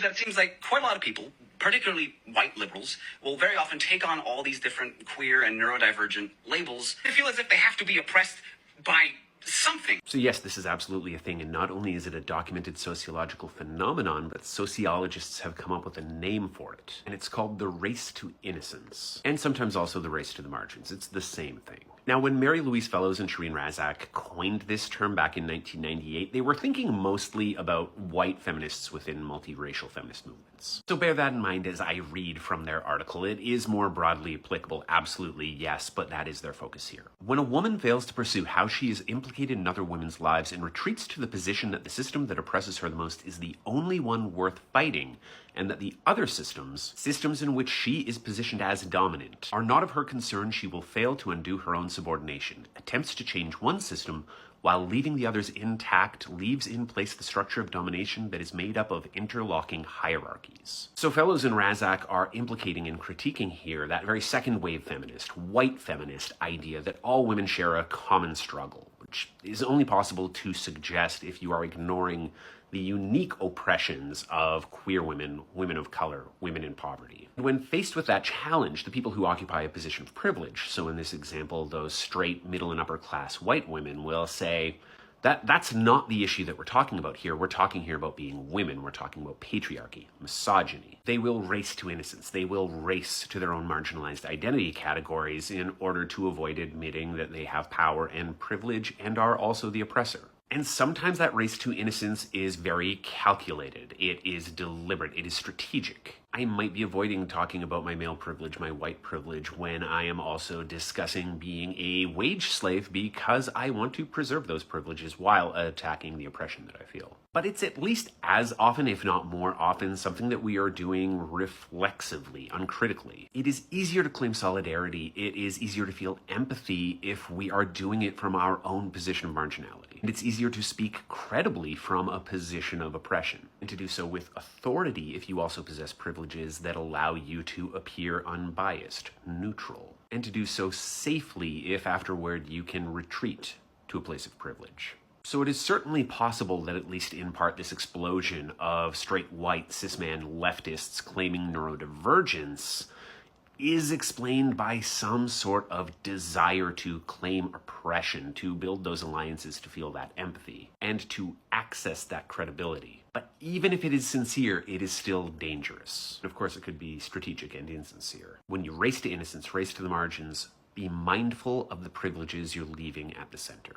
that it seems like quite a lot of people, particularly white liberals, will very often take on all these different queer and neurodivergent labels. They feel as if they have to be oppressed by something. So yes, this is absolutely a thing, and not only is it a documented sociological phenomenon, but sociologists have come up with a name for it, and it's called the race to innocence, and sometimes also the race to the margins. It's the same thing. Now, when Mary Louise Fellows and Shireen Razak coined this term back in 1998, they were thinking mostly about white feminists within multiracial feminist movements. So bear that in mind as I read from their article. It is more broadly applicable, absolutely, yes, but that is their focus here. When a woman fails to pursue how she is implicated in other women's lives and retreats to the position that the system that oppresses her the most is the only one worth fighting, and that the other systems in which she is positioned as dominant, are not of her concern, she will fail to undo her own subordination. Attempts to change one system while leaving the others intact leaves in place the structure of domination that is made up of interlocking hierarchies. So Fellows and Razak are implicating and critiquing here that very second wave feminist, white feminist idea that all women share a common struggle, which is only possible to suggest if you are ignoring the unique oppressions of queer women, women of color, women in poverty. When faced with that challenge, the people who occupy a position of privilege, so in this example, those straight, middle, and upper class white women, will say, that's not the issue that we're talking about here. We're talking here about being women. We're talking about patriarchy, misogyny. They will race to innocence. They will race to their own marginalized identity categories in order to avoid admitting that they have power and privilege and are also the oppressor. And sometimes that race to innocence is very calculated. It is deliberate. It is strategic. I might be avoiding talking about my male privilege, my white privilege, when I am also discussing being a wage slave because I want to preserve those privileges while attacking the oppression that I feel. But it's at least as often, if not more often, something that we are doing reflexively, uncritically. It is easier to claim solidarity. It is easier to feel empathy if we are doing it from our own position of marginality. And it's easier to speak credibly from a position of oppression, and to do so with authority if you also possess privileges that allow you to appear unbiased, neutral, and to do so safely if afterward you can retreat to a place of privilege. So it is certainly possible that at least in part this explosion of straight white cis-man leftists claiming neurodivergence is explained by some sort of desire to claim oppression, to build those alliances, to feel that empathy, and to access that credibility. But even if it is sincere, it is still dangerous. Of course, it could be strategic and insincere. When you race to innocence, race to the margins, be mindful of the privileges you're leaving at the center.